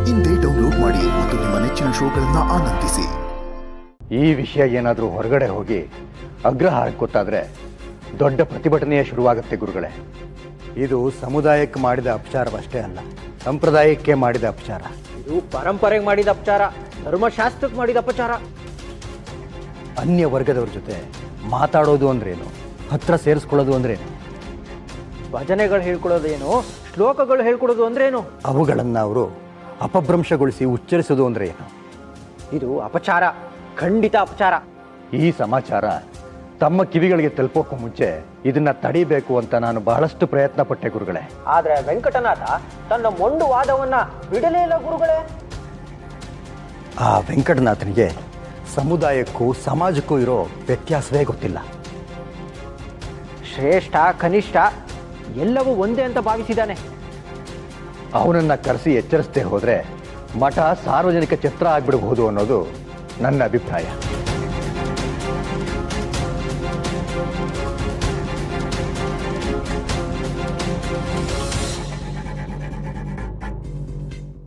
ಇಂದೇ ಡೌನ್ಲೋಡ್ ಮಾಡಿ ಮತ್ತು ನಿಮ್ಮ ನೆಚ್ಚಿನ ಶೋಗಳನ್ನು ಆನಂದಿಸಿ. ಈ ವಿಷಯ ಏನಾದರೂ ಹೊರಗಡೆ ಹೋಗಿ ಅಗ್ರಹಾರಕ್ಕೆ ಗೊತ್ತಾದರೆ ದೊಡ್ಡ ಪ್ರತಿಭಟನೆಯೇ ಶುರುವಾಗುತ್ತೆ ಗುರುಗಳೇ. ಇದು ಸಮುದಾಯಕ್ಕೆ ಮಾಡಿದ ಅಪಚಾರವಷ್ಟೇ ಅಲ್ಲ, ಸಂಪ್ರದಾಯಕ್ಕೆ ಮಾಡಿದ ಅಪಚಾರ. ಇದು ಪರಂಪರೆಗೆ ಮಾಡಿದ ಅಪಚಾರ, ಧರ್ಮಶಾಸ್ತ್ರಕ್ಕೆ ಮಾಡಿದ ಅಪಚಾರ. ಅನ್ಯ ವರ್ಗದವ್ರ ಜೊತೆ ಮಾತಾಡೋದು ಅಂದ್ರೇನು, ಹತ್ರ ಸೇರಿಸ್ಕೊಳ್ಳೋದು ಅಂದ್ರೇನು, ಭಜನೆಗಳು ಹೇಳ್ಕೊಡೋದೇನು, ಶ್ಲೋಕಗಳು ಹೇಳ್ಕೊಡೋದು ಅಂದ್ರೇನು, ಅವುಗಳನ್ನು ಅವರು ಅಪಭ್ರಂಶಗೊಳಿಸಿ ಉಚ್ಚರಿಸೋದು ಅಂದ್ರೆ ಏನು? ಇದು ಅಪಚಾರ, ಖಂಡಿತ ಅಪಚಾರ. ಈ ಸಮಾಚಾರ ತಮ್ಮ ಕಿವಿಗಳಿಗೆ ತಲುಪೋಕ್ಕೂ ಮುಂಚೆ ಇದನ್ನ ತಡಿಬೇಕು ಅಂತ ನಾನು ಬಹಳಷ್ಟು ಪ್ರಯತ್ನ ಪಟ್ಟೆ ಗುರುಗಳೇ. ಆದ್ರೆ ವೆಂಕಟನಾಥ ತನ್ನ ಮೊಂಡು ವಾದವನ್ನ ಬಿಡಲೇ ಇಲ್ಲ ಗುರುಗಳೇ. ಆ ವೆಂಕಟನಾಥನಿಗೆ ಸಮುದಾಯಕ್ಕೂ ಸಮಾಜಕ್ಕೂ ಇರೋ ವ್ಯತ್ಯಾಸವೇ ಗೊತ್ತಿಲ್ಲ. ಶ್ರೇಷ್ಠ ಕನಿಷ್ಠ ಎಲ್ಲವೂ ಒಂದೇ ಅಂತ ಭಾವಿಸಿದ್ದಾನೆ. ಅವನನ್ನ ಕರೆಸಿ ಎಚ್ಚರಿಸದೆ ಹೋದ್ರೆ ಮಠ ಸಾರ್ವಜನಿಕ ಛತ್ರ ಆಗ್ಬಿಡಬಹುದು ಅನ್ನೋದು ನನ್ನ ಅಭಿಪ್ರಾಯ.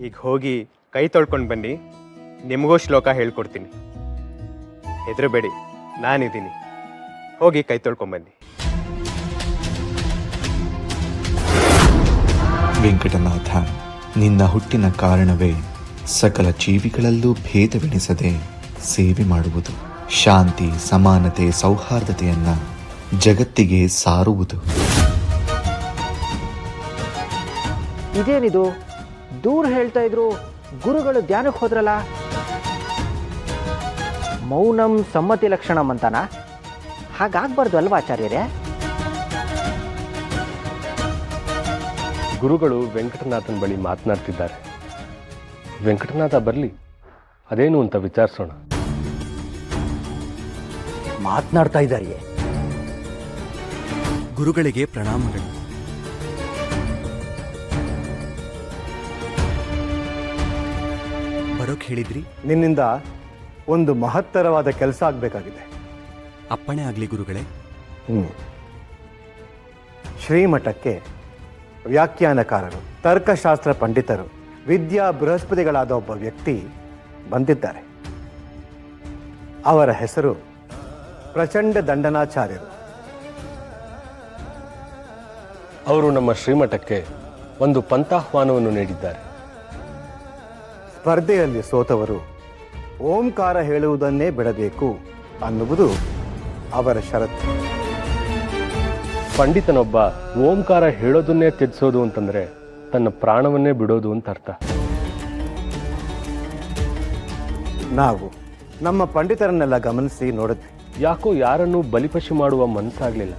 ಈಗ ಹೋಗಿ ಕೈ ತೊಳ್ಕೊಂಡು ಬನ್ನಿ, ನಿಮಗೂ ಶ್ಲೋಕ ಹೇಳ್ಕೊಡ್ತೀನಿ. ಹೆದರಬೇಡಿ, ನಾನಿದ್ದೀನಿ. ಹೋಗಿ ಕೈ ತೊಳ್ಕೊಂಬನ್ನಿ. ವೆಂಕಟನಾಥ, ನಿನ್ನ ಹುಟ್ಟಿನ ಕಾರಣವೇ ಸಕಲ ಜೀವಿಗಳಲ್ಲೂ ಭೇದವೆಣಿಸದೆ ಸೇವೆ ಮಾಡುವುದು, ಶಾಂತಿ ಸಮಾನತೆ ಸೌಹಾರ್ದತೆಯನ್ನ ಜಗತ್ತಿಗೆ ಸಾರುವುದು. ಇದೇನಿದು, ದೂರ ಹೇಳ್ತಾ ಇದ್ರು, ಗುರುಗಳು ಧ್ಯಾನಕ್ಕೆ ಹೋದ್ರಲ್ಲ. ಮೌನಂ ಸಮ್ಮತಿ ಲಕ್ಷಣಂ ಅಂತಾನ? ಹಾಗಾಗ್ಬಾರ್ದು ಅಲ್ವಾ ಆಚಾರ್ಯರೇ? ಗುರುಗಳು ವೆಂಕಟನಾಥನ ಬಳಿ ಮಾತನಾಡ್ತಿದ್ದಾರೆ. ವೆಂಕಟನಾಥ ಬರಲಿ, ಅದೇನು ಅಂತ ವಿಚಾರಿಸೋಣ. ಮಾತನಾಡ್ತಾ ಇದ್ದಾರೆಯೇ? ಗುರುಗಳಿಗೆ ಪ್ರಣಾಮಗಳು. ಬರೋಕ್ ಹೇಳಿದ್ರಿ? ನಿನ್ನಿಂದ ಒಂದು ಮಹತ್ತರವಾದ ಕೆಲಸ ಆಗಬೇಕಾಗಿದೆ. ಅಪ್ಪಣೆ ಆಗ್ಲಿ ಗುರುಗಳೇ. ಶ್ರೀಮಠಕ್ಕೆ ವ್ಯಾಖ್ಯಾನಕಾರರು, ತರ್ಕಶಾಸ್ತ್ರ ಪಂಡಿತರು, ವಿದ್ಯಾ ಬೃಹಸ್ಪತಿಗಳಾದ ಒಬ್ಬ ವ್ಯಕ್ತಿ ಬಂದಿದ್ದಾರೆ. ಅವರ ಹೆಸರು ಪ್ರಚಂಡ ದಂಡನಾಚಾರ್ಯರು. ಅವರು ನಮ್ಮ ಶ್ರೀಮಠಕ್ಕೆ ಒಂದು ಪಂಥಾಹ್ವಾನವನ್ನು ನೀಡಿದ್ದಾರೆ. ಸ್ಪರ್ಧೆಯಲ್ಲಿ ಸೋತವರು ಓಂಕಾರ ಹೇಳುವುದನ್ನೇ ಬಿಡಬೇಕು ಅನ್ನುವುದು ಅವರ ಷರತ್ತು. ಪಂಡಿತನೊಬ್ಬ ಓಂಕಾರ ಹೇಳೋದನ್ನೇ ತ್ಯಜಿಸೋದು ಅಂತಂದ್ರೆ ತನ್ನ ಪ್ರಾಣವನ್ನೇ ಬಿಡೋದು ಅಂತ ಅರ್ಥ. ನಾವು ನಮ್ಮ ಪಂಡಿತರನ್ನೆಲ್ಲ ಗಮನಿಸಿ ನೋಡಿದ್ವಿ. ಯಾಕೋ ಯಾರನ್ನೂ ಬಲಿಪಶು ಮಾಡುವ ಮನಸ್ಸಾಗ್ಲಿಲ್ಲ.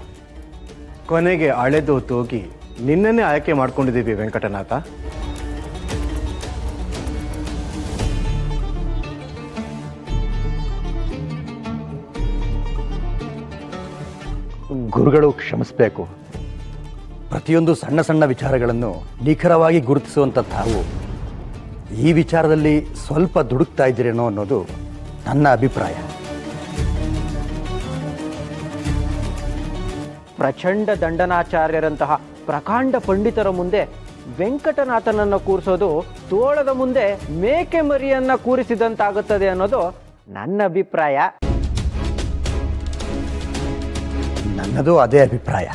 ಕೊನೆಗೆ ಅಳೆದು ತೂಗಿ ನಿನ್ನನ್ನೇ ಆಯ್ಕೆ ಮಾಡ್ಕೊಂಡಿದ್ದೀವಿ ವೆಂಕಟನಾಥ. ಗುರುಗಳು ಕ್ಷಮಿಸಬೇಕು. ಪ್ರತಿಯೊಂದು ಸಣ್ಣ ಸಣ್ಣ ವಿಚಾರಗಳನ್ನು ನಿಖರವಾಗಿ ಗುರುತಿಸುವಂಥ ತಾವು ಈ ವಿಚಾರದಲ್ಲಿ ಸ್ವಲ್ಪ ದುಡುಕ್ತಾ ಇದ್ದೀರೇನೋ ಅನ್ನೋದು ನನ್ನ ಅಭಿಪ್ರಾಯ. ಪ್ರಚಂಡ ದಂಡನಾಚಾರ್ಯರಂತಹ ಪ್ರಕಾಂಡ ಪಂಡಿತರ ಮುಂದೆ ವೆಂಕಟನಾಥನನ್ನು ಕೂರಿಸೋದು ತೋಳದ ಮುಂದೆ ಮೇಕೆ ಮರಿಯನ್ನ ಕೂರಿಸಿದಂತಾಗುತ್ತದೆ ಅನ್ನೋದು ನನ್ನ ಅಭಿಪ್ರಾಯ. ನನ್ನದು ಅದೇ ಅಭಿಪ್ರಾಯ.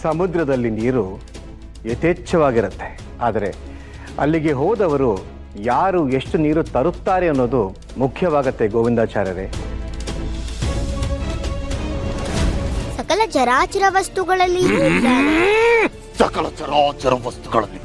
ಸಮುದ್ರದಲ್ಲಿ ನೀರು ಯಥೇಚ್ಛವಾಗಿರುತ್ತೆ, ಆದರೆ ಅಲ್ಲಿಗೆ ಹೋದವರು ಯಾರು ಎಷ್ಟು ನೀರು ತರುತ್ತಾರೆ ಅನ್ನೋದು ಮುಖ್ಯವಾಗತ್ತೆ ಗೋವಿಂದಾಚಾರ್ಯರೇ. ಸಕಲ ಚರಾಚರ ವಸ್ತುಗಳಲ್ಲಿ ಸಕಲ ಚರಾಚರ ವಸ್ತುಗಳಲ್ಲಿ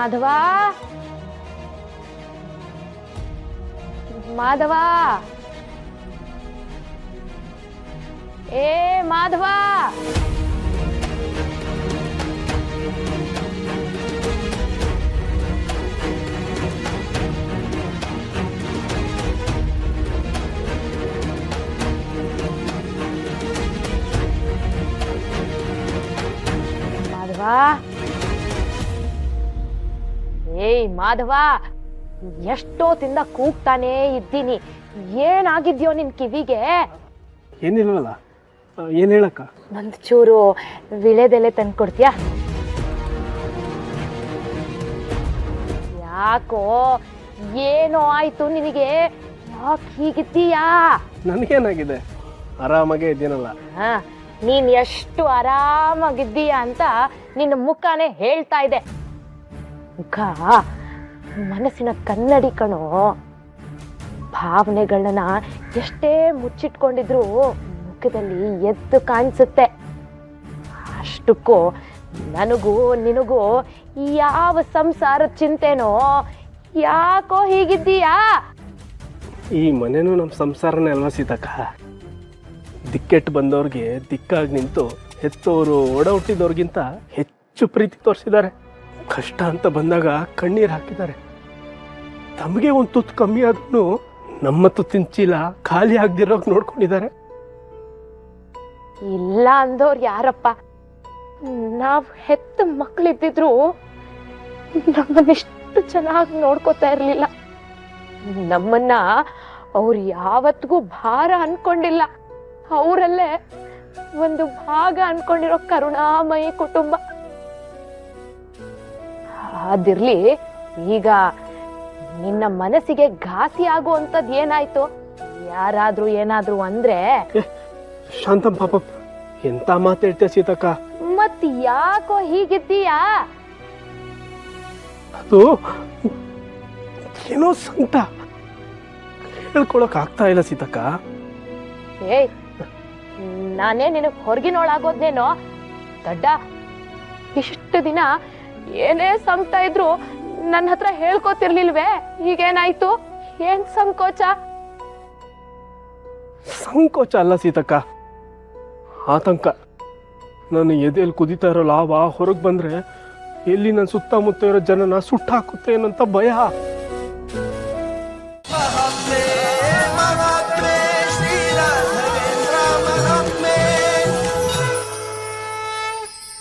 ಮಾಧವ ಮಾಧವ ಏ ಮಾಧವ ಮಾಧವ ಏಯ್ ಮಾಧವ ಎಷ್ಟೊತ್ತಿಂದ ಕೂಗ್ತಾನೇ ಇದ್ದೀನಿ, ಏನಾಗಿದ್ಯೋ ನಿನ್ ಕಿವಿಗೆ? ಏನಿಲ್ವಲ್ಲ, ಏನ್ ಹೇಳಕ್ಕ? ಒಂದ್ ಚೂರು ವಿಳೆದೆಲೆ ತಂದ್ಕೊಡ್ತೀಯಾ? ಯಾಕೋ ಏನೋ ಆಯ್ತು ನಿನಗೆ? ಯಾಕೆ ಹೀಗಿದ್ದೀಯಾ? ನನ್ಗೇನಾಗಿದೆ, ಆರಾಮಾಗೇ ಇದ್ದೀನಲ್ಲ. ನೀನ್ ಎಷ್ಟು ಆರಾಮಾಗಿದ್ದೀಯಾ ಅಂತ ನಿನ್ನ ಮುಖನೇ ಹೇಳ್ತಾ ಇದೆ. ಮುಖ ಮನಸ್ಸಿನ ಕನ್ನಡಿ ಕಣೋ. ಭಾವನೆಗಳನ್ನ ಎಷ್ಟೇ ಮುಚ್ಚಿಟ್ಕೊಂಡಿದ್ರು ಮುಖದಲ್ಲಿ ಎದ್ದು ಕಾಣಿಸುತ್ತೆ. ಅಷ್ಟಕ್ಕೂ ನನಗೂ ನಿನಗೂ ಯಾವ ಸಂಸಾರದ ಚಿಂತೆನೋ, ಯಾಕೋ ಹೀಗಿದ್ದೀಯಾ? ಈ ಮನೆನೂ ನಮ್ಮ ಸಂಸಾರನೇ ಅಲ್ವಾ ಸೀತಕ್ಕ? ದಿಕ್ಕೆಟ್ಟು ಬಂದವ್ರಿಗೆ ದಿಕ್ಕಾಗಿ ನಿಂತು ಹೆತ್ತವರು ಒಡ ಹುಟ್ಟಿದವ್ರಿಗಿಂತ ಹೆಚ್ಚು ಪ್ರೀತಿ ತೋರಿಸಿದ್ದಾರೆ. ಕಷ್ಟ ಅಂತ ಬಂದಾಗ ಕಣ್ಣೀರು ಹಾಕಿದ್ದಾರೆ. ತಮಗೆ ಒಂದು ತುತ್ತು ಕಮ್ಮಿ ಆದ್ರೂ ನಮ್ಮ ತುತ್ತಿನ ಚೀಲ ಖಾಲಿ ಆಗದಿರೋಕೆ ನೋಡ್ಕೊಂಡಿದ್ದಾರೆ. ಇಲ್ಲ ಅಂದವ್ರು ಯಾರಪ್ಪ? ನಾವ್ ಹೆತ್ತ ಮಕ್ಕಳಿದ್ದಿದ್ರು ನಮ್ಮನ್ನಿಷ್ಟು ಚೆನ್ನಾಗಿ ನೋಡ್ಕೋತಾ ಇರ್ಲಿಲ್ಲ. ನಮ್ಮನ್ನ ಅವ್ರು ಯಾವತ್ತಿಗೂ ಭಾರ ಅನ್ಕೊಂಡಿಲ್ಲ. ಅವರಲ್ಲೇ ಒಂದು ಭಾಗ ಅನ್ಕೊಂಡಿರೋ ಕರುಣಾಮಯಿ ಕುಟುಂಬ. ಅದಿರ್ಲಿ, ಈಗ ನಿನ್ನ ಮನಸ್ಸಿಗೆ ಘಾಸಿ ಆಗುವಂಥದ್ದು ಏನಾಯ್ತು? ಯಾರಾದ್ರೂ ಏನಾದ್ರೂ ಅಂದ್ರೆ? ಶಾಂತಂ ಪಾಪ, ಎಂತ ಮಾತಾಡ್ತೀಯ ಸೀತಕ್ಕ? ಮತ್ ಯಾಕೋ ಹೀಗಿದ್ದೀಯಾ? ಅದು ಏನೋ ಸಂಕಟ, ಹೇಳ್ಕೊಳಕ್ ಆಗ್ತಾ ಇಲ್ಲ ಸೀತಕ್ಕ. ಏಯ್, ನಾನೇ ನಿನಗ್ ಹೊರಗಿನೊಳಾಗೋದ್ನೇನೋ ದಡ್ಡ. ಇಷ್ಟು ದಿನ ಏನೇ ಸಂಕಟ ಇದ್ರು ನನ್ನ ಹತ್ರ ಹೇಳ್ಕೊತಿರ್ಲಿಲ್ವೇ? ಈಗೇನಾಯ್ತು? ಏನ್ ಸಂಕೋಚ? ಸಂಕೋಚ ಅಲ್ಲ ಸೀತಕ್ಕ, ಆತಂಕ. ನಾನು ಎದೆಯಲ್ಲಿ ಕುದಿತಾ ಇರೋ ಲಾವ ಹೊರಗೆ ಬಂದ್ರೆ ಎಲ್ಲಿ ನನ್ನ ಸುತ್ತಮುತ್ತ ಇರೋ ಜನನ ಸುಟ್ಟಾಕುತ್ತೆ ಅನ್ನೋಂಥ ಭಯ.